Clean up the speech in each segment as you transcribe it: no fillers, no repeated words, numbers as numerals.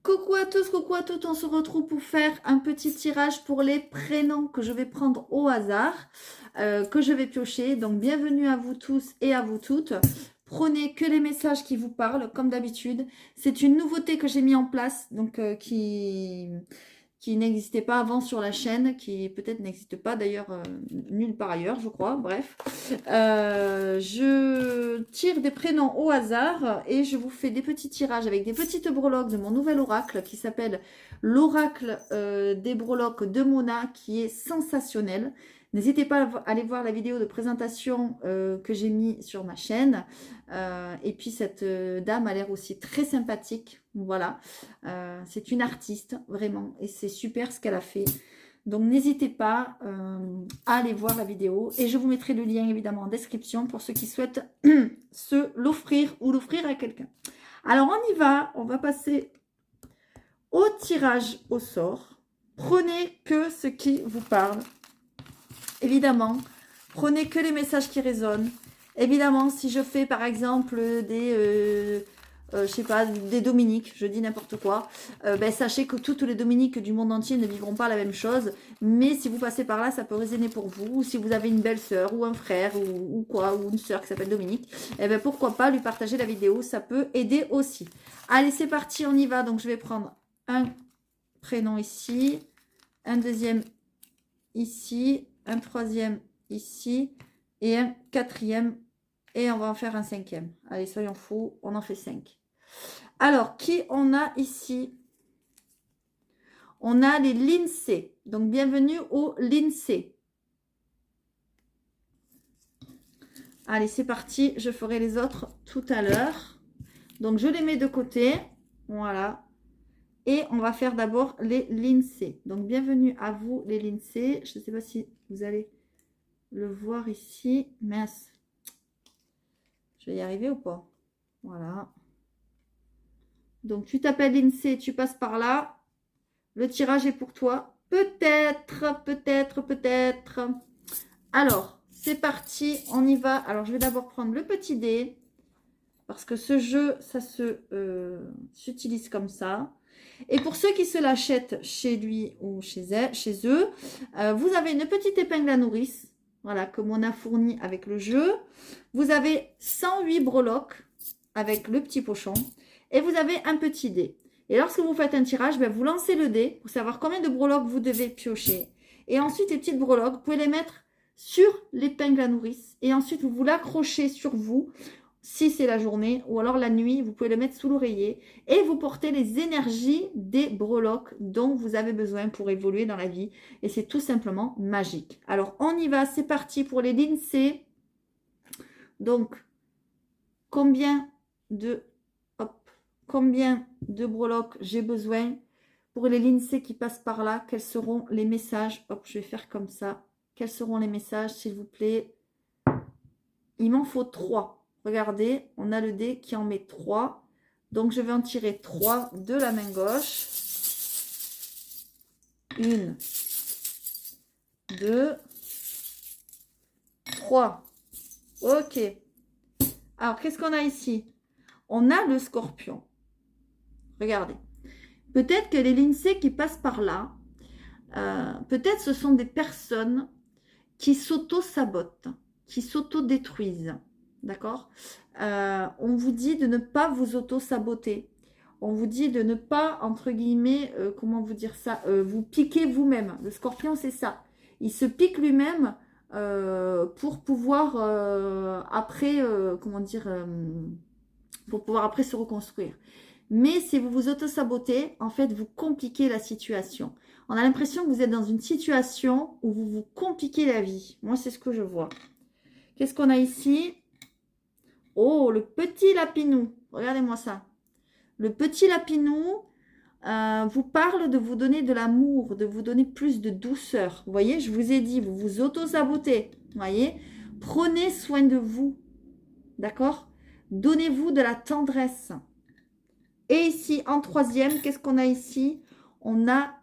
coucou à toutes, on se retrouve pour faire un petit tirage pour les prénoms que je vais prendre au hasard, que je vais piocher. Donc bienvenue à vous tous et à vous toutes. Prenez que les messages qui vous parlent, comme d'habitude. C'est une nouveauté que j'ai mis en place, donc qui n'existait pas avant sur la chaîne, qui peut-être n'existe pas d'ailleurs nulle part ailleurs, je crois. Bref, je tire des prénoms au hasard et je vous fais des petits tirages avec des petites breloques de mon nouvel oracle qui s'appelle l'oracle des breloques de Mona, qui est sensationnel. N'hésitez pas à aller voir la vidéo de présentation que j'ai mis sur ma chaîne. Et puis cette dame a l'air aussi très sympathique. Voilà. C'est une artiste, vraiment. Et c'est super ce qu'elle a fait. Donc n'hésitez pas à aller voir la vidéo. Et je vous mettrai le lien évidemment en description pour ceux qui souhaitent l'offrir ou l'offrir à quelqu'un. Alors on y va. On va passer au tirage au sort. Prenez que ce qui vous parle. Évidemment, prenez que les messages qui résonnent. Évidemment, si je fais par exemple des, je sais pas, des Dominiques, je dis n'importe quoi, ben, sachez que toutes les Dominiques du monde entier ne vivront pas la même chose. Mais si vous passez par là, ça peut résonner pour vous. Ou si vous avez une belle-sœur ou un frère ou quoi, ou une sœur qui s'appelle Dominique, eh ben, pourquoi pas lui partager la vidéo, ça peut aider aussi. Allez, c'est parti, on y va. Donc, je vais prendre un prénom ici, un deuxième ici, un troisième ici et un quatrième, et on va en faire un cinquième. Allez, soyons fous, on en fait 5. Alors, qui on a ici? On a les Lindsay. Donc, bienvenue au Lindsay. Allez, c'est parti. Je ferai les autres tout à l'heure. Donc, je les mets de côté. Voilà. Et on va faire d'abord les Lindsay. Donc, bienvenue à vous, les Lindsay. Je ne sais pas si vous allez le voir ici. Mince. Je vais y arriver ou pas? Voilà. Donc, tu t'appelles Lindsay, tu passes par là. Le tirage est pour toi. Peut-être, peut-être, peut-être. Alors, c'est parti. On y va. Alors, je vais d'abord prendre le petit dé. Parce que ce jeu, ça s'utilise comme ça. Et pour ceux qui se l'achètent chez lui ou chez eux, vous avez une petite épingle à nourrice. Voilà, comme on a fourni avec le jeu. Vous avez 108 breloques avec le petit pochon. Et vous avez un petit dé. Et lorsque vous faites un tirage, ben, vous lancez le dé pour savoir combien de breloques vous devez piocher. Et ensuite, les petites breloques, vous pouvez les mettre sur l'épingle à nourrice. Et ensuite, vous l'accrochez sur vous, si c'est la journée, ou alors la nuit, vous pouvez le mettre sous l'oreiller. Et vous portez les énergies des breloques dont vous avez besoin pour évoluer dans la vie. Et c'est tout simplement magique. Alors, on y va. C'est parti pour les Lindsay. Donc, combien de breloques j'ai besoin pour les Lindsay qui passent par là? Quels seront les messages? Hop, je vais faire comme ça. Quels seront les messages, s'il vous plaît? Il m'en faut 3. Regardez, on a le dé qui en met 3. Donc, je vais en tirer 3 de la main gauche. 1, 2, 3. Ok. Alors, qu'est-ce qu'on a ici? On a le scorpion. Regardez. Peut-être que les Lindsay qui passent par là, peut-être ce sont des personnes qui s'auto-sabotent, qui s'auto-détruisent. D'accord? On vous dit de ne pas vous auto-saboter. On vous dit de ne pas, entre guillemets, comment vous dire ça, vous piquer vous-même. Le scorpion, c'est ça. Il se pique lui-même pour pouvoir après, comment dire, pour pouvoir après se reconstruire. Mais si vous vous auto-sabotez, en fait, vous compliquez la situation. On a l'impression que vous êtes dans une situation où vous vous compliquez la vie. Moi, c'est ce que je vois. Qu'est-ce qu'on a ici? Oh, le petit lapinou. Regardez-moi ça. Le petit lapinou vous parle de vous donner de l'amour, de vous donner plus de douceur. Vous voyez, je vous ai dit, vous vous auto-sabotez. Vous voyez? Prenez soin de vous. D'accord? Donnez-vous de la tendresse. Et ici, en troisième, qu'est-ce qu'on a ici? On a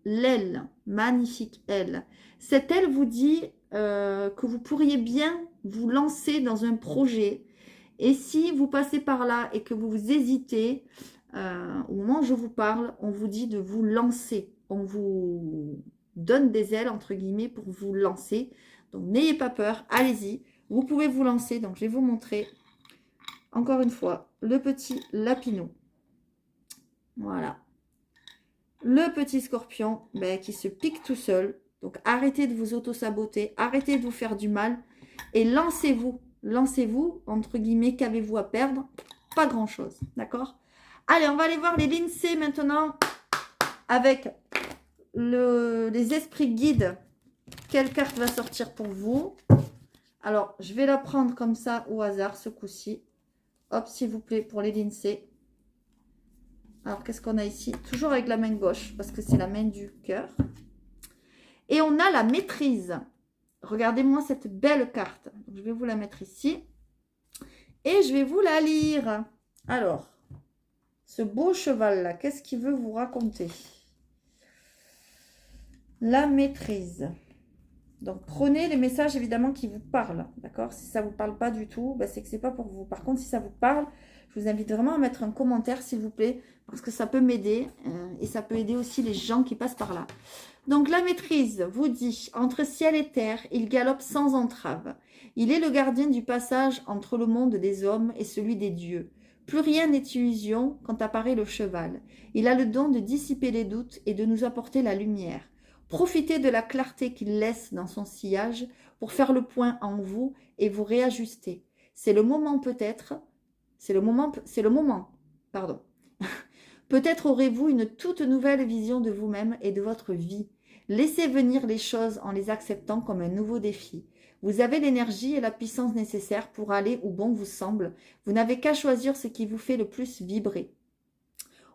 l'aile, magnifique aile. Cette aile vous dit que vous pourriez bien vous lancer dans un projet. Et si vous passez par là et que vous hésitez, au moment où je vous parle, on vous dit de vous lancer. On vous donne des ailes, entre guillemets, pour vous lancer. Donc, n'ayez pas peur, allez-y. Vous pouvez vous lancer. Donc, je vais vous montrer, encore une fois, le petit lapinou. Voilà. Le petit scorpion qui se pique tout seul. Donc, arrêtez de vous auto-saboter. Arrêtez de vous faire du mal. Et lancez-vous. Lancez-vous, entre guillemets, qu'avez-vous à perdre? Pas grand-chose, d'accord? Allez, on va aller voir les l'INSEE maintenant avec les esprits guides. Quelle carte va sortir pour vous? Alors, je vais la prendre comme ça au hasard ce coup-ci. Hop, s'il vous plaît, pour les l'INSEE. Alors, qu'est-ce qu'on a ici? Toujours avec la main gauche, parce que c'est la main du cœur. Et on a la maîtrise. Regardez-moi cette belle carte. Donc, je vais vous la mettre ici. Et je vais vous la lire. Alors, ce beau cheval-là, qu'est-ce qu'il veut vous raconter? La maîtrise. Donc, prenez les messages, évidemment, qui vous parlent. D'accord? Si ça ne vous parle pas du tout, c'est que ce n'est pas pour vous. Par contre, si ça vous parle, je vous invite vraiment à mettre un commentaire, s'il vous plaît, parce que ça peut m'aider et ça peut aider aussi les gens qui passent par là. Donc, la maîtrise vous dit, entre ciel et terre, il galope sans entrave. Il est le gardien du passage entre le monde des hommes et celui des dieux. Plus rien n'est illusion quand apparaît le cheval. Il a le don de dissiper les doutes et de nous apporter la lumière. Profitez de la clarté qu'il laisse dans son sillage pour faire le point en vous et vous réajuster. C'est le moment peut-être, pardon. Peut-être aurez-vous une toute nouvelle vision de vous-même et de votre vie. Laissez venir les choses en les acceptant comme un nouveau défi. Vous avez l'énergie et la puissance nécessaires pour aller où bon vous semble. Vous n'avez qu'à choisir ce qui vous fait le plus vibrer.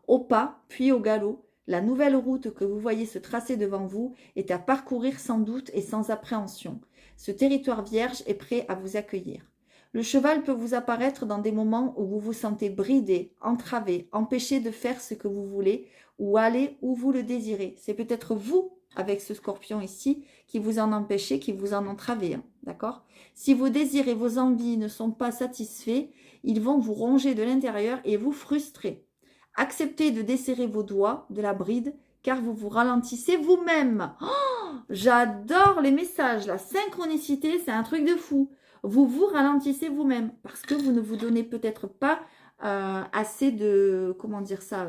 Au pas, puis au galop, la nouvelle route que vous voyez se tracer devant vous est à parcourir sans doute et sans appréhension. Ce territoire vierge est prêt à vous accueillir. Le cheval peut vous apparaître dans des moments où vous vous sentez bridé, entravé, empêché de faire ce que vous voulez ou aller où vous le désirez. C'est peut-être vous, avec ce scorpion ici, qui vous en empêchez, qui vous en entravez. Hein, d'accord? Si vos désirs et vos envies ne sont pas satisfaits, ils vont vous ronger de l'intérieur et vous frustrer. Acceptez de desserrer vos doigts de la bride, car vous vous ralentissez vous-même. Oh, j'adore les messages. La synchronicité, c'est un truc de fou. Vous vous ralentissez vous-même, parce que vous ne vous donnez peut-être pas assez de... Comment dire ça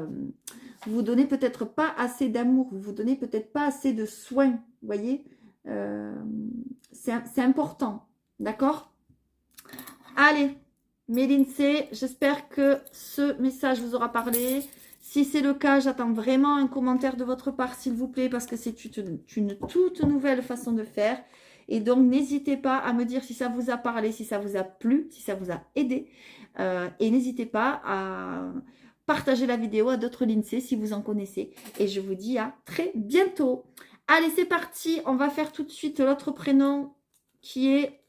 vous vous donnez peut-être pas assez d'amour. Vous vous donnez peut-être pas assez de soins. Vous voyez c'est important. D'accord? Allez, mes l'INSEE, j'espère que ce message vous aura parlé. Si c'est le cas, j'attends vraiment un commentaire de votre part, s'il vous plaît, parce que c'est une toute nouvelle façon de faire. Et donc, n'hésitez pas à me dire si ça vous a parlé, si ça vous a plu, si ça vous a aidé. Et n'hésitez pas à partager la vidéo à d'autres l'INSEE si vous en connaissez. Et je vous dis à très bientôt. Allez, c'est parti. On va faire tout de suite l'autre prénom qui est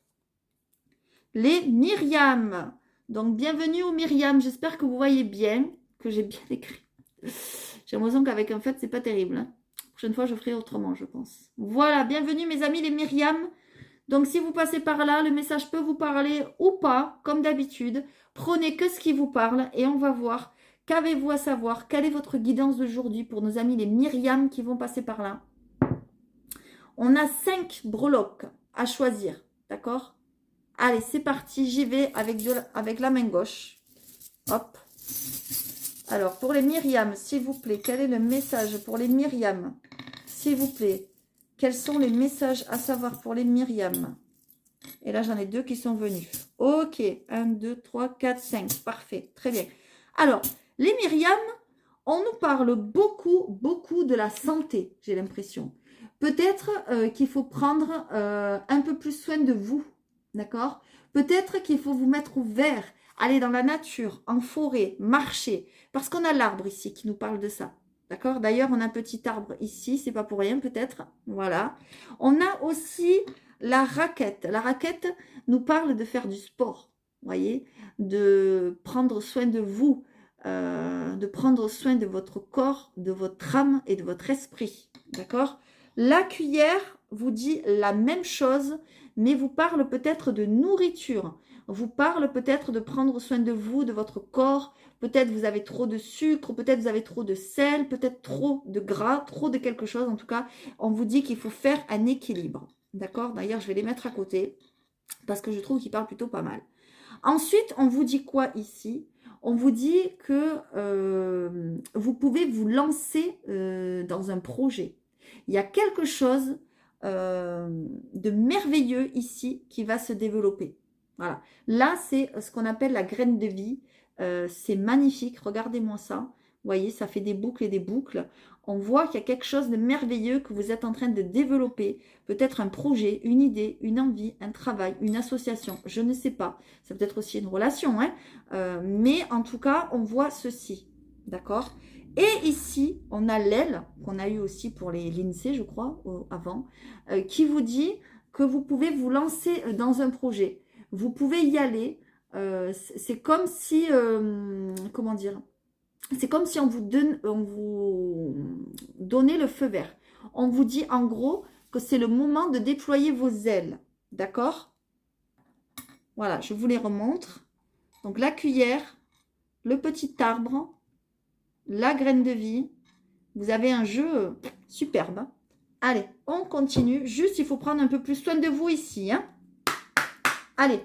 les Myriam. Donc, bienvenue aux Myriam. J'espère que vous voyez bien, que j'ai bien écrit. J'ai l'impression qu'avec un fait, c'est pas terrible. Hein. La prochaine fois, je ferai autrement, je pense. Voilà, bienvenue mes amis les Myriam. Donc, si vous passez par là, le message peut vous parler ou pas, comme d'habitude. Prenez que ce qui vous parle et on va voir qu'avez-vous à savoir, quelle est votre guidance d'aujourd'hui pour nos amis les Myriam qui vont passer par là. On a 5 breloques à choisir, d'accord? Allez, c'est parti, j'y vais avec la main gauche. Hop. Alors, pour les Myriam, s'il vous plaît, quel est le message pour les Myriam? S'il vous plaît, quels sont les messages à savoir pour les Myriam? Et là, j'en ai 2 qui sont venus. Ok, 1, 2, 3, 4, 5. Parfait, très bien. Alors, les Myriam, on nous parle beaucoup de la santé, j'ai l'impression. Peut-être qu'il faut prendre un peu plus soin de vous, d'accord? Peut-être qu'il faut vous mettre au vert, aller dans la nature, en forêt, marcher. Parce qu'on a l'arbre ici qui nous parle de ça. D'accord? D'ailleurs, on a un petit arbre ici, c'est pas pour rien peut-être. Voilà. On a aussi la raquette. La raquette nous parle de faire du sport. Vous voyez? De prendre soin de vous, de prendre soin de votre corps, de votre âme et de votre esprit. D'accord? La cuillère vous dit la même chose, mais vous parle peut-être de nourriture. vous parle peut-être de prendre soin de vous, de votre corps. Peut-être vous avez trop de sucre, peut-être vous avez trop de sel, peut-être trop de gras, trop de quelque chose. En tout cas, on vous dit qu'il faut faire un équilibre. D'accord? D'ailleurs, je vais les mettre à côté parce que je trouve qu'ils parlent plutôt pas mal. Ensuite, on vous dit quoi ici? On vous dit que vous pouvez vous lancer dans un projet. Il y a quelque chose de merveilleux ici qui va se développer. Voilà. Là, c'est ce qu'on appelle la graine de vie. C'est magnifique. Regardez-moi ça. Vous voyez, ça fait des boucles et des boucles. On voit qu'il y a quelque chose de merveilleux que vous êtes en train de développer. Peut-être un projet, une idée, une envie, un travail, une association. Je ne sais pas. Ça peut être aussi une relation. Hein, mais en tout cas, on voit ceci. D'accord? Et ici, on a l'aile qu'on a eu aussi pour l'INSEE, je crois, avant, qui vous dit que vous pouvez vous lancer dans un projet. Vous pouvez y aller. C'est comme si, comment dire, c'est comme si on vous donnait le feu vert. On vous dit en gros que c'est le moment de déployer vos ailes. D'accord? Voilà, je vous les remontre. Donc la cuillère, le petit arbre, la graine de vie. Vous avez un jeu superbe. Allez, on continue. Juste, il faut prendre un peu plus soin de vous ici. Hein. Allez,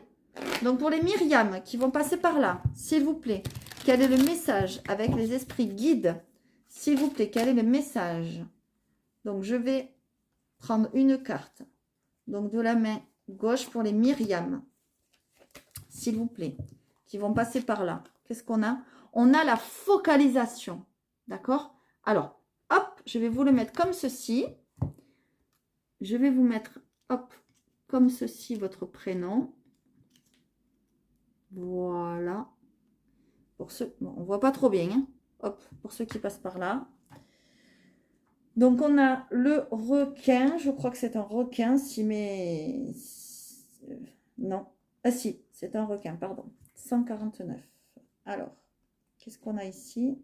donc pour les Myriam qui vont passer par là, s'il vous plaît, quel est le message avec les esprits guides? S'il vous plaît, quel est le message? Donc, je vais prendre une carte. Donc, de la main gauche pour les Myriam. S'il vous plaît, qui vont passer par là. Qu'est-ce qu'on a? On a la focalisation. D'accord? Alors, hop, je vais vous le mettre comme ceci. Je vais vous mettre, hop, comme ceci, votre prénom. Voilà. Pour ceux, bon, on ne voit pas trop bien. Hein. Hop, pour ceux qui passent par là. Donc, on a le requin. Je crois que c'est un requin. Si mais... Non. Ah si, c'est un requin, pardon. 149. Alors, qu'est-ce qu'on a ici?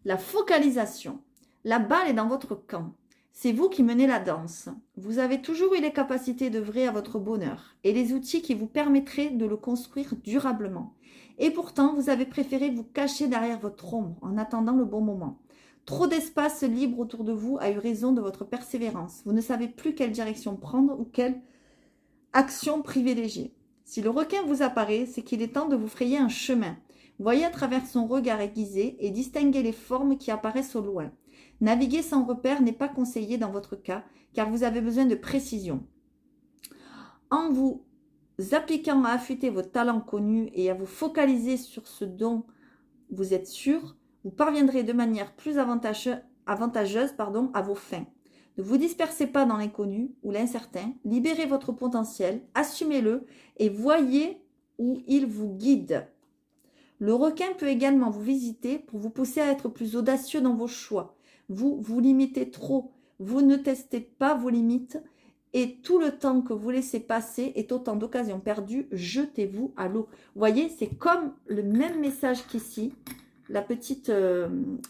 La focalisation. La balle est dans votre camp. C'est vous qui menez la danse. Vous avez toujours eu les capacités d'œuvrer à votre bonheur et les outils qui vous permettraient de le construire durablement. Et pourtant, vous avez préféré vous cacher derrière votre ombre en attendant le bon moment. Trop d'espace libre autour de vous a eu raison de votre persévérance. Vous ne savez plus quelle direction prendre ou quelle action privilégier. Si le requin vous apparaît, c'est qu'il est temps de vous frayer un chemin. Voyez à travers son regard aiguisé et distinguez les formes qui apparaissent au loin. Naviguer sans repère n'est pas conseillé dans votre cas, car vous avez besoin de précision. En vous appliquant à affûter vos talents connus et à vous focaliser sur ce dont vous êtes sûr, vous parviendrez de manière plus avantageuse à vos fins. Ne vous dispersez pas dans l'inconnu ou l'incertain, libérez votre potentiel, assumez-le et voyez où il vous guide. Le requin peut également vous visiter pour vous pousser à être plus audacieux dans vos choix. Vous vous limitez trop, vous ne testez pas vos limites et tout le temps que vous laissez passer est autant d'occasions perdues, jetez-vous à l'eau. Vous voyez, c'est comme le même message qu'ici, la petite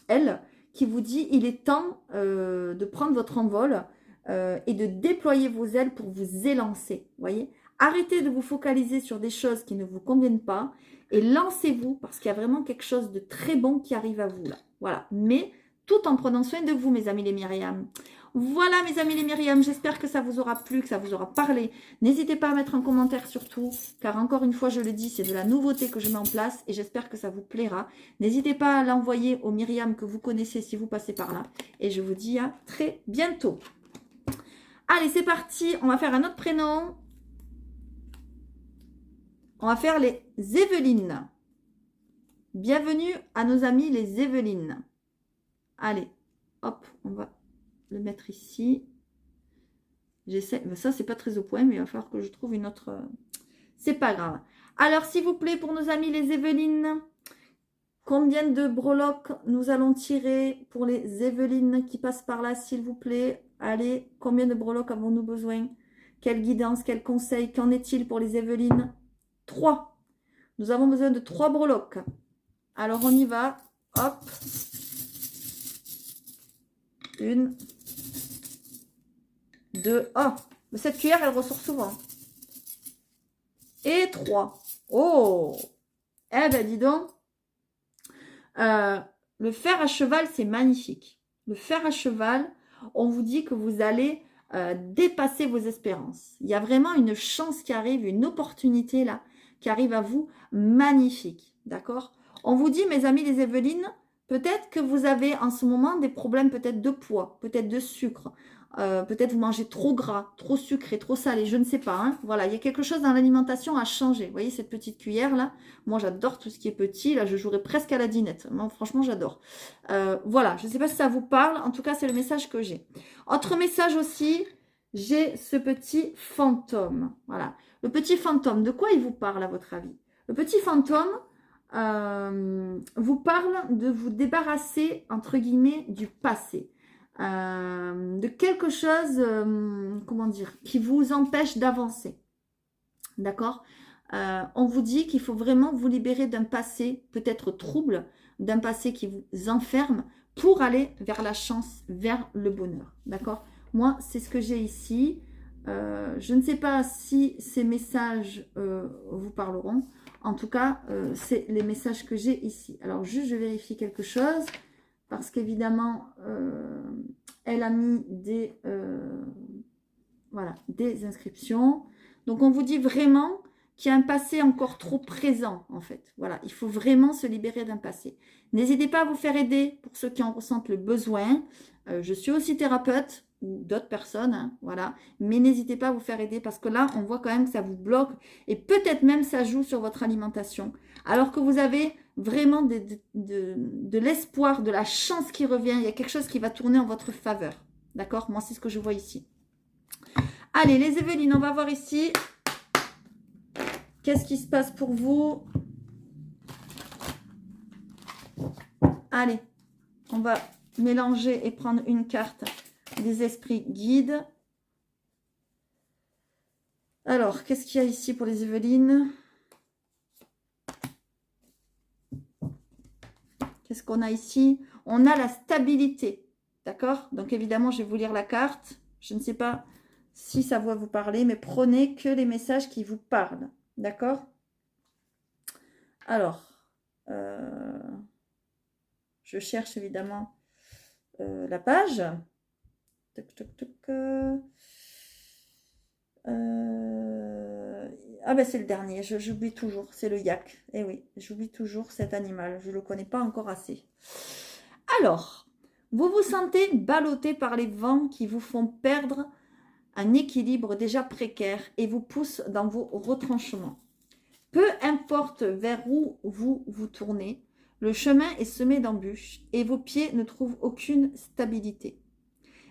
elle qui vous dit il est temps de prendre votre envol et de déployer vos ailes pour vous élancer. Vous voyez, arrêtez de vous focaliser sur des choses qui ne vous conviennent pas et lancez-vous parce qu'il y a vraiment quelque chose de très bon qui arrive à vous là. Voilà, mais tout en prenant soin de vous, mes amis les Myriam. Voilà, mes amis les Myriam, j'espère que ça vous aura plu, que ça vous aura parlé. N'hésitez pas à mettre un commentaire surtout, car encore une fois, je le dis, c'est de la nouveauté que je mets en place et j'espère que ça vous plaira. N'hésitez pas à l'envoyer aux Myriam que vous connaissez si vous passez par là. Et je vous dis à très bientôt. Allez, c'est parti, on va faire un autre prénom. On va faire les Évelyne. Bienvenue à nos amis les Évelyne. Allez, hop, on va le mettre ici. J'essaie, ça c'est pas très au point, mais il va falloir que je trouve une autre... C'est pas grave. Alors, s'il vous plaît, pour nos amis les Évelyne, combien de breloques nous allons tirer pour les Évelyne qui passent par là, s'il vous plaît? Allez, combien de breloques avons-nous besoin? Quelle guidance, quel conseil? Qu'en est-il pour les Évelyne? 3. Nous avons besoin de 3 breloques. Alors, on y va. Hop. 1, 2. Oh, mais cette cuillère, elle ressort souvent. et 3. Oh! Eh ben, dis donc. Le fer à cheval, c'est magnifique. Le fer à cheval, on vous dit que vous allez dépasser vos espérances. Il y a vraiment une chance qui arrive, une opportunité là, qui arrive à vous, magnifique. D'accord? On vous dit, mes amis les Évelynes, peut-être que vous avez en ce moment des problèmes peut-être de poids, peut-être de sucre. Peut-être vous mangez trop gras, trop sucré, trop salé, je ne sais pas. Hein. Voilà, il y a quelque chose dans l'alimentation à changer. Vous voyez cette petite cuillère là? Moi, j'adore tout ce qui est petit. Là, je jouerais presque à la dinette. Moi, franchement, j'adore. Voilà, je ne sais pas si ça vous parle. En tout cas, c'est le message que j'ai. Autre message aussi, j'ai ce petit fantôme. Voilà. Le petit fantôme, de quoi il vous parle à votre avis? Le petit fantôme vous parle de vous débarrasser, entre guillemets, du passé. De quelque chose, comment dire, qui vous empêche d'avancer. D'accord? On vous dit qu'il faut vraiment vous libérer d'un passé peut-être trouble, d'un passé qui vous enferme pour aller vers la chance, vers le bonheur. D'accord? Moi, c'est ce que j'ai ici. Je ne sais pas si ces messages vous parleront. En tout cas, c'est les messages que j'ai ici. Alors, juste, je vérifie quelque chose parce qu'évidemment, elle a mis voilà, des inscriptions. Donc, on vous dit vraiment qu'il y a un passé encore trop présent, en fait. Voilà, il faut vraiment se libérer d'un passé. N'hésitez pas à vous faire aider pour ceux qui en ressentent le besoin. Je suis aussi thérapeute ou d'autres personnes, hein, voilà. Mais n'hésitez pas à vous faire aider parce que là, on voit quand même que ça vous bloque et peut-être même ça joue sur votre alimentation. Alors que vous avez vraiment de l'espoir, de la chance qui revient. Il y a quelque chose qui va tourner en votre faveur. D'accord? Moi, c'est ce que je vois ici. Allez, les Évelynes, on va voir ici. Qu'est-ce qui se passe pour vous? Allez, on va mélanger et prendre une carte des esprits guides. Alors, qu'est-ce qu'il y a ici pour les Évelynes? Qu'est-ce qu'on a ici? On a la stabilité. D'accord? Donc, évidemment, je vais vous lire la carte. Je ne sais pas si ça va vous parler, mais prenez que les messages qui vous parlent. D'accord? Alors, je cherche évidemment la page. Toc, toc, toc. Ah ben c'est le dernier, j'oublie toujours, c'est le yak. Eh oui, j'oublie toujours cet animal, je ne le connais pas encore assez. Alors, vous vous sentez ballotté par les vents qui vous font perdre un équilibre déjà précaire et vous poussent dans vos retranchements. Peu importe vers où vous vous tournez, le chemin est semé d'embûches et vos pieds ne trouvent aucune stabilité.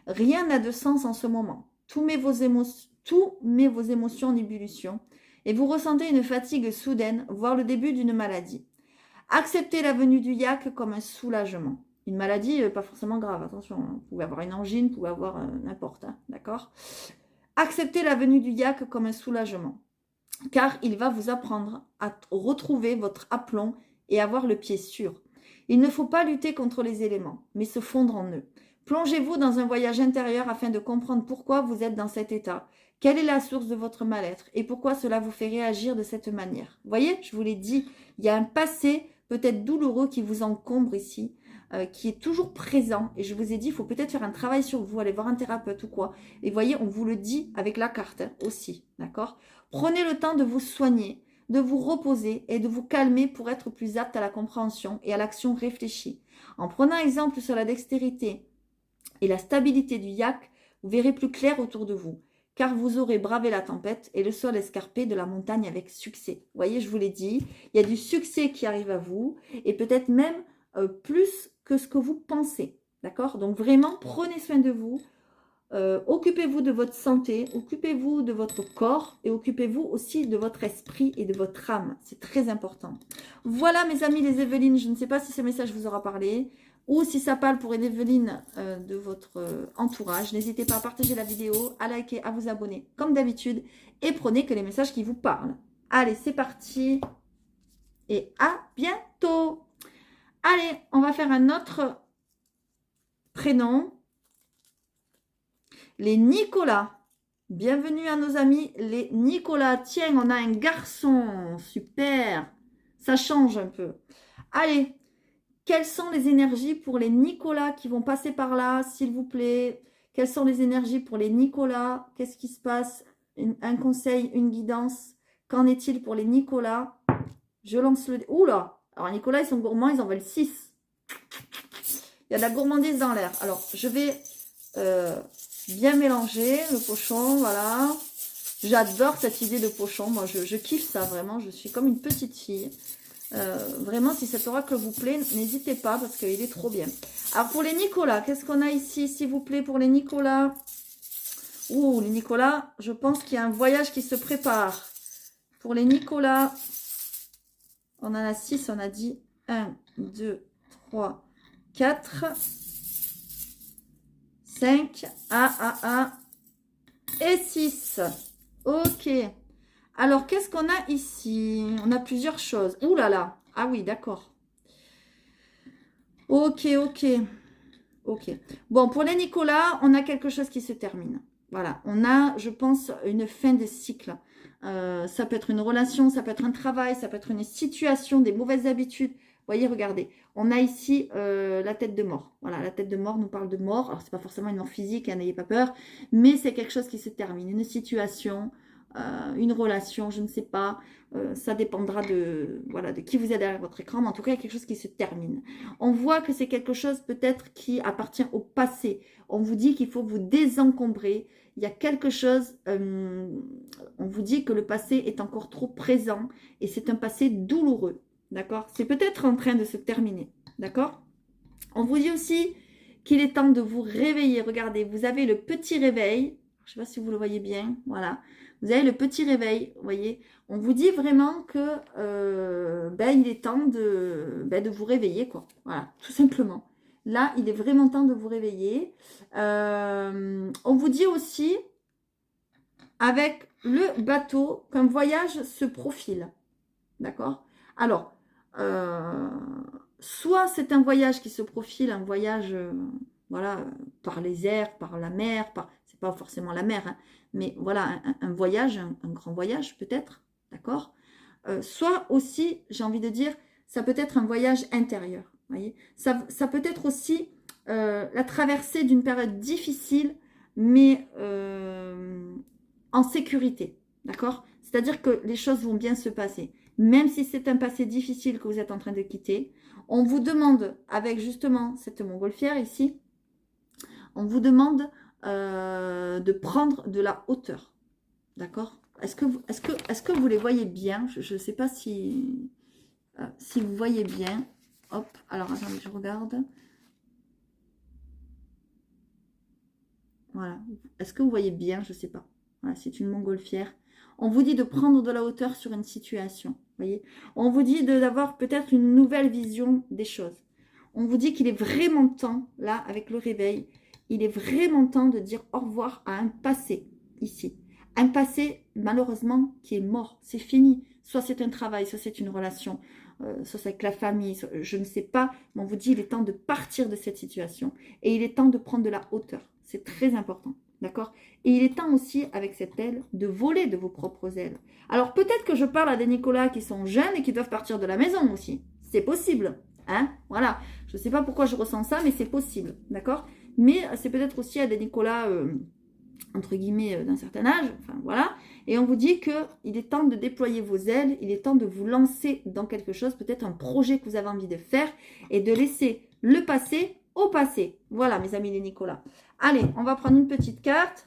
Rien n'a de sens en ce moment. Tout met vos émotions en ébullition et vous ressentez une fatigue soudaine, voire le début d'une maladie. Acceptez la venue du yak comme un soulagement. Une maladie pas forcément grave, attention, hein. Vous pouvez avoir une angine, vous pouvez avoir n'importe, hein, d'accord? Acceptez la venue du yak comme un soulagement, car il va vous apprendre à retrouver votre aplomb et avoir le pied sûr. Il ne faut pas lutter contre les éléments, mais se fondre en eux. Plongez-vous dans un voyage intérieur afin de comprendre pourquoi vous êtes dans cet état, quelle est la source de votre mal-être et pourquoi cela vous fait réagir de cette manière. Vous voyez, je vous l'ai dit, il y a un passé peut-être douloureux qui vous encombre ici, qui est toujours présent. Et je vous ai dit, il faut peut-être faire un travail sur vous, aller voir un thérapeute ou quoi. Et vous voyez, on vous le dit avec la carte aussi, d'accord? Prenez le temps de vous soigner, de vous reposer et de vous calmer pour être plus apte à la compréhension et à l'action réfléchie. En prenant exemple sur la dextérité et la stabilité du yak, vous verrez plus clair autour de vous, car vous aurez bravé la tempête et le sol escarpé de la montagne avec succès. Vous voyez, je vous l'ai dit, il y a du succès qui arrive à vous, et peut-être même plus que ce que vous pensez. D'accord? Donc vraiment, prenez soin de vous, occupez-vous de votre santé, occupez-vous de votre corps et occupez-vous aussi de votre esprit et de votre âme. C'est très important. Voilà mes amis les Évelynes, je ne sais pas si ce message vous aura parlé ou si ça parle pour une Évelyne de votre entourage. N'hésitez pas à partager la vidéo, à liker, à vous abonner comme d'habitude et prenez que les messages qui vous parlent. Allez, c'est parti et à bientôt. Allez, on va faire un autre prénom. Les Nicolas. Bienvenue à nos amis les Nicolas. Tiens, on a un garçon. Super. Ça change un peu. Allez, quelles sont les énergies pour les Nicolas qui vont passer par là, s'il vous plaît? Quelles sont les énergies pour les Nicolas? Qu'est-ce qui se passe? Un conseil, une guidance? Qu'en est-il pour les Nicolas? Je lance le... Oula! Alors, Nicolas, ils sont gourmands, ils en veulent 6. Il y a de la gourmandise dans l'air. Alors, je vais bien mélanger le pochon, voilà. J'adore cette idée de pochon. Moi, je kiffe ça, vraiment. Je suis comme une petite fille. Vraiment, si cet oracle vous plaît, n'hésitez pas parce qu'il est trop bien. Alors, pour les Nicolas, qu'est-ce qu'on a ici, s'il vous plaît, pour les Nicolas? Ouh, les Nicolas, je pense qu'il y a un voyage qui se prépare. Pour les Nicolas, on en a 6, on a dit 1, 2, 3, 4, 5, et 6. Ok. Alors, qu'est-ce qu'on a ici? On a plusieurs choses. Ouh là là. Ah oui, d'accord. Ok, ok. Ok. Bon, pour les Nicolas, on a quelque chose qui se termine. Voilà. On a, je pense, une fin de cycle. Ça peut être une relation, ça peut être un travail, ça peut être une situation, des mauvaises habitudes. Vous voyez, regardez. On a ici la tête de mort. Voilà, la tête de mort nous parle de mort. Alors, c'est pas forcément une mort physique, hein, n'ayez pas peur. Mais c'est quelque chose qui se termine. Une situation, une relation, je ne sais pas. Ça dépendra de, voilà, de qui vous êtes derrière votre écran. Mais en tout cas, il y a quelque chose qui se termine. On voit que c'est quelque chose peut-être qui appartient au passé. On vous dit qu'il faut vous désencombrer. Il y a quelque chose, on vous dit que le passé est encore trop présent et c'est un passé douloureux. D'accord? C'est peut-être en train de se terminer. D'accord? On vous dit aussi qu'il est temps de vous réveiller. Regardez, vous avez le petit réveil. Je ne sais pas si vous le voyez bien. Voilà. Vous avez le petit réveil. Vous voyez? On vous dit vraiment que il est temps de vous réveiller, quoi. Voilà, tout simplement. Là, il est vraiment temps de vous réveiller. On vous dit aussi, avec le bateau, qu'un voyage se profile. D'accord? Alors, soit c'est un voyage qui se profile, un voyage voilà, par les airs, par la mer, c'est pas forcément la mer, hein, mais voilà, un voyage, un grand voyage peut-être, d'accord? Soit aussi, j'ai envie de dire, ça peut être un voyage intérieur, voyez? Ça peut être aussi la traversée d'une période difficile, mais en sécurité, d'accord? C'est-à-dire que les choses vont bien se passer. Même si c'est un passé difficile que vous êtes en train de quitter, on vous demande, avec justement cette montgolfière ici, on vous demande de prendre de la hauteur. D'accord? Est-ce que vous les voyez bien? Je ne sais pas si vous voyez bien. Hop, alors attendez, je regarde. Voilà. Est-ce que vous voyez bien? Je ne sais pas. Voilà, c'est une montgolfière. On vous dit de prendre de la hauteur sur une situation. Voyez, on vous dit d'avoir peut-être une nouvelle vision des choses. On vous dit qu'il est vraiment temps, là, avec le réveil, il est vraiment temps de dire au revoir à un passé, ici. Un passé, malheureusement, qui est mort. C'est fini. Soit c'est un travail, soit c'est une relation, soit c'est avec la famille, je ne sais pas. Mais on vous dit qu'il est temps de partir de cette situation. Et il est temps de prendre de la hauteur. C'est très important. D'accord? Et il est temps aussi, avec cette aile, de voler de vos propres ailes. Alors, peut-être que je parle à des Nicolas qui sont jeunes et qui doivent partir de la maison aussi. C'est possible. Hein? Voilà. Je ne sais pas pourquoi je ressens ça, mais c'est possible. D'accord? Mais c'est peut-être aussi à des Nicolas, entre guillemets, d'un certain âge. Enfin, voilà. Et on vous dit qu'il est temps de déployer vos ailes. Il est temps de vous lancer dans quelque chose, peut-être un projet que vous avez envie de faire et de laisser le passé au passé. Voilà, mes amis les Nicolas. Allez, on va prendre une petite carte.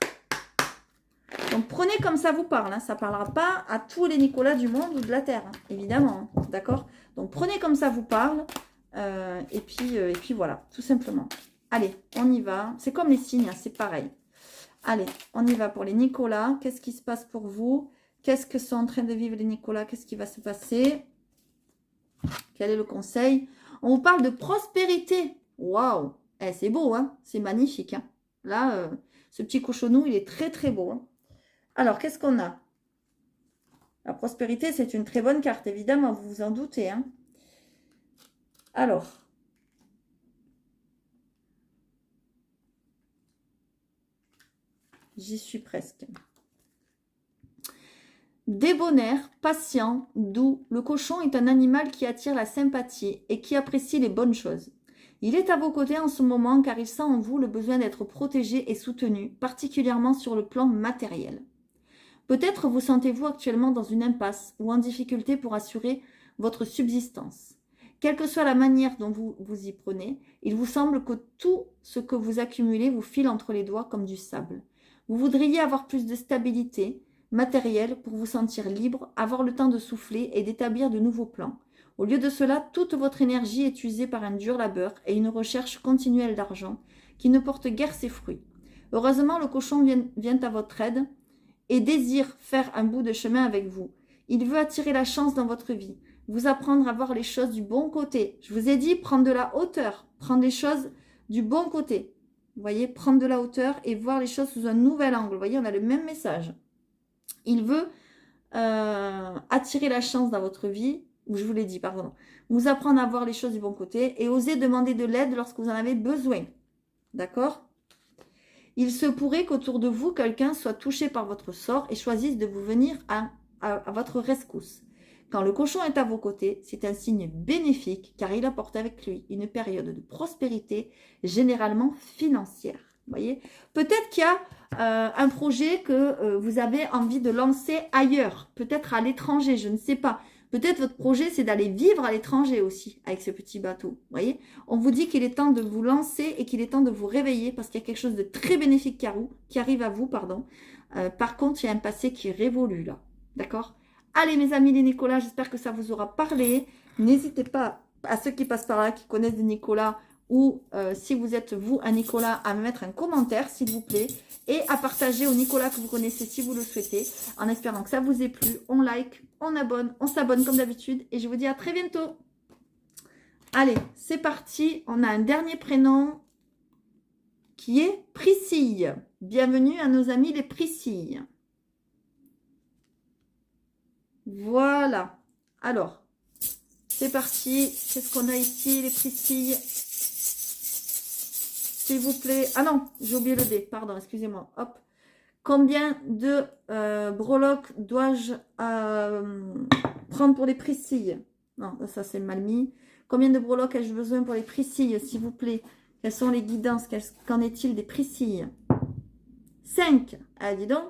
Donc, prenez comme ça vous parle. Hein. Ça ne parlera pas à tous les Nicolas du monde ou de la Terre, hein, évidemment. Hein, d'accord? Donc, prenez comme ça vous parle. Et puis, voilà, tout simplement. Allez, on y va. C'est comme les signes, hein, c'est pareil. Allez, on y va pour les Nicolas. Qu'est-ce qui se passe pour vous? Qu'est-ce que sont en train de vivre les Nicolas? Qu'est-ce qui va se passer? Quel est le conseil? On vous parle de prospérité. Waouh! Eh, c'est beau, hein? C'est magnifique. Hein. Là, ce petit cochonou, il est très, très beau. Hein. Alors, qu'est-ce qu'on a? La prospérité, c'est une très bonne carte, évidemment, vous vous en doutez. Hein. Alors, j'y suis presque. Débonnaire, patient, doux, le cochon est un animal qui attire la sympathie et qui apprécie les bonnes choses. Il est à vos côtés en ce moment car il sent en vous le besoin d'être protégé et soutenu, particulièrement sur le plan matériel. Peut-être vous sentez-vous actuellement dans une impasse ou en difficulté pour assurer votre subsistance. Quelle que soit la manière dont vous vous y prenez, il vous semble que tout ce que vous accumulez vous file entre les doigts comme du sable. Vous voudriez avoir plus de stabilité matérielle pour vous sentir libre, avoir le temps de souffler et d'établir de nouveaux plans. Au lieu de cela, toute votre énergie est usée par un dur labeur et une recherche continuelle d'argent qui ne porte guère ses fruits. Heureusement, le cochon vient à votre aide et désire faire un bout de chemin avec vous. Il veut attirer la chance dans votre vie, vous apprendre à voir les choses du bon côté. Je vous ai dit, prendre de la hauteur, prendre les choses du bon côté. Vous voyez, prendre de la hauteur et voir les choses sous un nouvel angle. Vous voyez, on a le même message. Il veut attirer la chance dans votre vie, ou je vous l'ai dit, pardon, vous apprendre à voir les choses du bon côté et oser demander de l'aide lorsque vous en avez besoin. D'accord ? Il se pourrait qu'autour de vous, quelqu'un soit touché par votre sort et choisisse de vous venir à votre rescousse. Quand le cochon est à vos côtés, c'est un signe bénéfique car il apporte avec lui une période de prospérité généralement financière. Vous voyez ? Peut-être qu'il y a un projet que vous avez envie de lancer ailleurs, peut-être à l'étranger, je ne sais pas. Peut-être votre projet, c'est d'aller vivre à l'étranger aussi avec ce petit bateau. Vous voyez ? On vous dit qu'il est temps de vous lancer et qu'il est temps de vous réveiller parce qu'il y a quelque chose de très bénéfique qui arrive à vous. Par contre, il y a un passé qui est révolu là. D'accord ? Allez mes amis les Nicolas, j'espère que ça vous aura parlé. N'hésitez pas à ceux qui passent par là, qui connaissent des Nicolas, ou si vous êtes vous un Nicolas, à me mettre un commentaire s'il vous plaît. Et à partager au Nicolas que vous connaissez si vous le souhaitez. En espérant que ça vous ait plu. On like, on s'abonne comme d'habitude. Et je vous dis à très bientôt. Allez, c'est parti. On a un dernier prénom qui est Priscille. Bienvenue à nos amis les Priscilles. Voilà. Alors, c'est parti. Qu'est-ce qu'on a ici, les Priscilles? S'il vous plaît. Ah non, j'ai oublié le dé. Pardon, excusez-moi. Hop. Combien de breloques dois-je prendre pour les Priscilles? Non, ça c'est mal mis. Combien de breloques ai-je besoin pour les Priscilles, s'il vous plaît? Quelles sont les guidances? Qu'en est-il des Priscilles? 5. Ah, dis donc.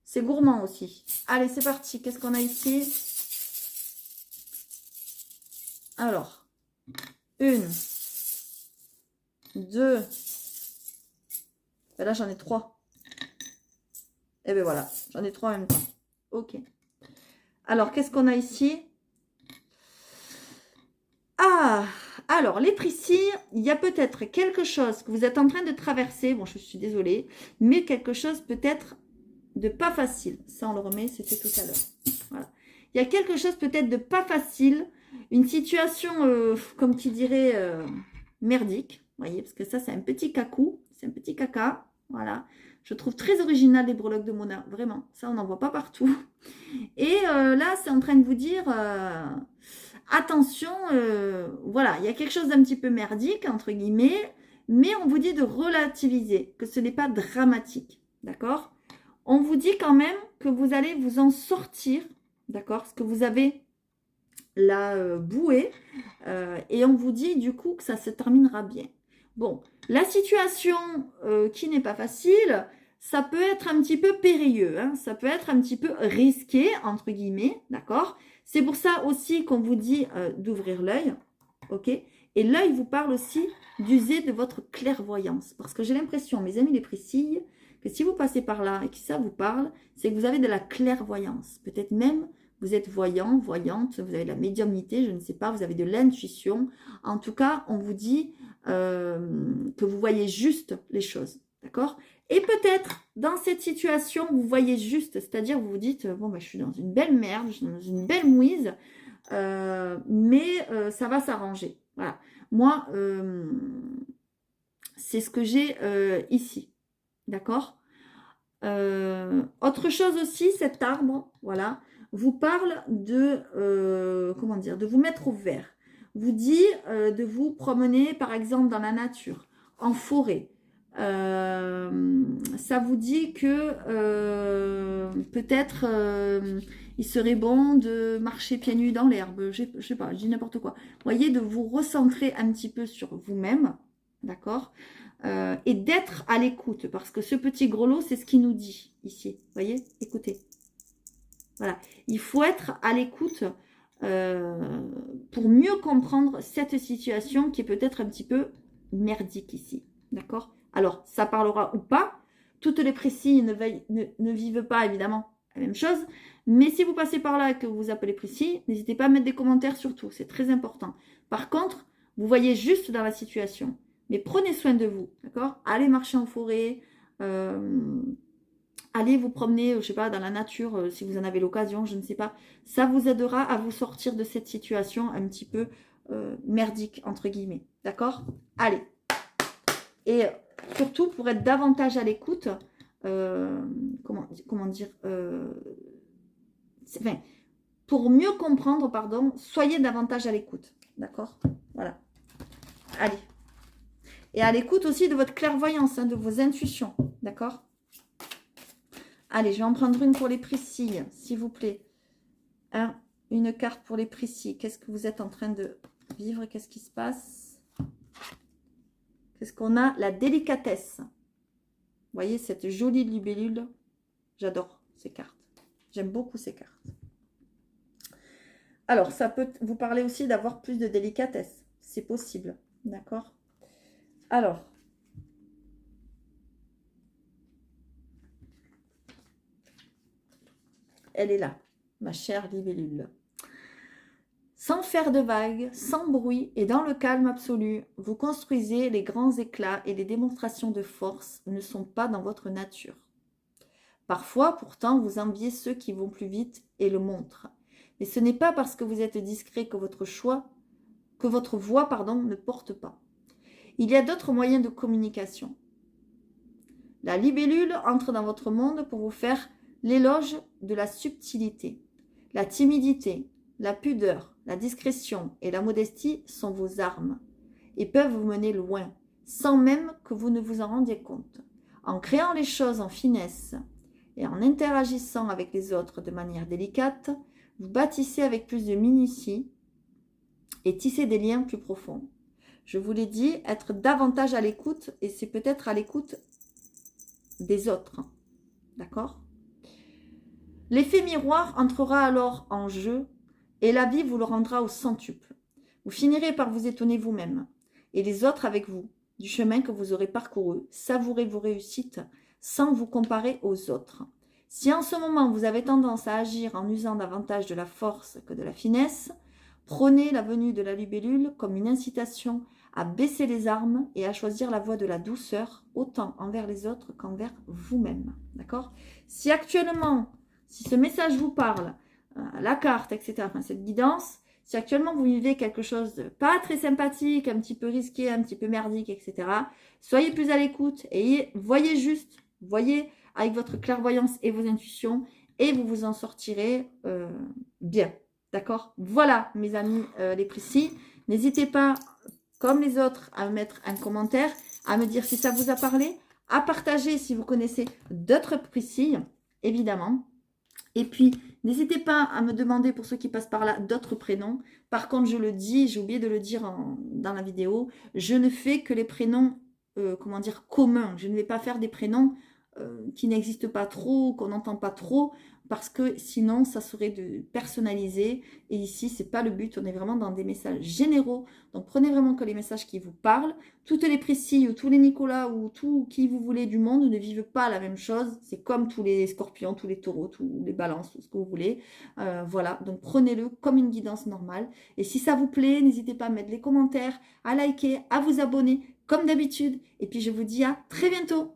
C'est gourmand aussi. Allez, c'est parti. Qu'est-ce qu'on a ici? Alors, 1, 2. Ben là, j'en ai 3. Et ben voilà, j'en ai 3 en même temps. Ok. Alors, qu'est-ce qu'on a ici? Ah, alors, les Priscilles, il y a peut-être quelque chose que vous êtes en train de traverser. Bon, je suis désolée. Mais quelque chose peut-être de pas facile. Ça, on le remet, c'était tout à l'heure. Voilà. Il y a quelque chose peut-être de pas facile. Une situation, comme qui dirait, merdique. Vous voyez, parce que ça, c'est un petit cacou. C'est un petit caca. Voilà. Je trouve très original les breloques de Mona. Vraiment. Ça, on n'en voit pas partout. Et là, c'est en train de vous dire... attention, voilà, il y a quelque chose d'un petit peu merdique, entre guillemets, mais on vous dit de relativiser, que ce n'est pas dramatique, d'accord? On vous dit quand même que vous allez vous en sortir, d'accord? Parce que vous avez la bouée, et on vous dit du coup que ça se terminera bien. Bon, la situation qui n'est pas facile, ça peut être un petit peu périlleux, hein, ça peut être un petit peu risqué, entre guillemets, d'accord? C'est pour ça aussi qu'on vous dit d'ouvrir l'œil, ok? Et l'œil vous parle aussi d'user de votre clairvoyance. Parce que j'ai l'impression, mes amis les Priscilles, que si vous passez par là et que ça vous parle, c'est que vous avez de la clairvoyance. Peut-être même vous êtes voyant, voyante, vous avez de la médiumnité, je ne sais pas, vous avez de l'intuition. En tout cas, on vous dit que vous voyez juste les choses, d'accord? Et peut-être, dans cette situation, vous voyez juste, c'est-à-dire vous vous dites, bon, ben, je suis dans une belle merde, je suis dans une belle mouise, mais ça va s'arranger. Voilà. Moi, c'est ce que j'ai ici, d'accord? Autre chose aussi, cet arbre, voilà, vous parle de, comment dire, de vous mettre au vert. Vous dit de vous promener, par exemple, dans la nature, en forêt, Ça vous dit que peut-être il serait bon de marcher pieds nus dans l'herbe, je sais pas, je dis n'importe quoi. Voyez, de vous recentrer un petit peu sur vous-même, d'accord, et d'être à l'écoute, parce que ce petit grelot, c'est ce qu'il nous dit ici. Voyez, écoutez. Voilà, il faut être à l'écoute pour mieux comprendre cette situation qui est peut-être un petit peu merdique ici, d'accord? Alors, ça parlera ou pas. Toutes les précis ne vivent pas, évidemment, la même chose. Mais si vous passez par là et que vous vous appelez précis, n'hésitez pas à mettre des commentaires surtout. C'est très important. Par contre, vous voyez juste dans la situation. Mais prenez soin de vous, d'accord? Allez marcher en forêt. Allez vous promener, je ne sais pas, dans la nature, si vous en avez l'occasion, je ne sais pas. Ça vous aidera à vous sortir de cette situation un petit peu merdique, entre guillemets. D'accord? Allez. Et surtout, pour être davantage à l'écoute, comment dire, enfin, pour mieux comprendre, pardon, soyez davantage à l'écoute. D'accord? Voilà. Allez. Et à l'écoute aussi de votre clairvoyance, hein, de vos intuitions. D'accord? Allez, je vais en prendre une pour les précis, s'il vous plaît. Une carte pour les précis. Qu'est-ce que vous êtes en train de vivre? Qu'est-ce qui se passe? Qu'est-ce qu'on a? La délicatesse. Vous voyez cette jolie libellule? J'adore ces cartes. J'aime beaucoup ces cartes. Alors, ça peut vous parler aussi d'avoir plus de délicatesse. C'est possible. D'accord? Alors. Elle est là, ma chère libellule. Sans faire de vagues, sans bruit et dans le calme absolu, vous construisez les grands éclats et les démonstrations de force ne sont pas dans votre nature. Parfois, pourtant, vous enviez ceux qui vont plus vite et le montrent. Mais ce n'est pas parce que vous êtes discret que votre voix, ne porte pas. Il y a d'autres moyens de communication. La libellule entre dans votre monde pour vous faire l'éloge de la subtilité. La timidité, la pudeur, la discrétion et la modestie sont vos armes et peuvent vous mener loin, sans même que vous ne vous en rendiez compte. En créant les choses en finesse et en interagissant avec les autres de manière délicate, vous bâtissez avec plus de minutie et tissez des liens plus profonds. Je vous l'ai dit, être davantage à l'écoute, et c'est peut-être à l'écoute des autres. D'accord ? L'effet miroir entrera alors en jeu et la vie vous le rendra au centuple. Vous finirez par vous étonner vous-même et les autres avec vous du chemin que vous aurez parcouru. Savourez vos réussites sans vous comparer aux autres. Si en ce moment vous avez tendance à agir en usant davantage de la force que de la finesse, prenez la venue de la libellule comme une incitation à baisser les armes et à choisir la voie de la douceur, autant envers les autres qu'envers vous-même. D'accord ? Si actuellement, si ce message vous parle, la carte, etc., enfin cette guidance, si actuellement vous vivez quelque chose de pas très sympathique, un petit peu risqué, un petit peu merdique, etc., soyez plus à l'écoute et voyez juste, voyez avec votre clairvoyance et vos intuitions et vous vous en sortirez bien. D'accord ? Voilà, mes amis les précis. N'hésitez pas, comme les autres, à mettre un commentaire, à me dire si ça vous a parlé, à partager si vous connaissez d'autres précis, évidemment. Et puis, n'hésitez pas à me demander, pour ceux qui passent par là, d'autres prénoms. Par contre, je le dis, j'ai oublié de le dire dans la vidéo, je ne fais que les prénoms, communs. Je ne vais pas faire des prénoms qui n'existent pas trop, qu'on n'entend pas trop, parce que sinon, ça serait de personnaliser. Et ici, c'est pas le but. On est vraiment dans des messages généraux. Donc, prenez vraiment que les messages qui vous parlent. Toutes les Précis, ou tous les Nicolas, ou tout qui vous voulez du monde ne vivent pas la même chose. C'est comme tous les scorpions, tous les taureaux, tous les balances, tout ce que vous voulez. Voilà. Donc, prenez-le comme une guidance normale. Et si ça vous plaît, n'hésitez pas à mettre les commentaires, à liker, à vous abonner, comme d'habitude. Et puis, je vous dis à très bientôt.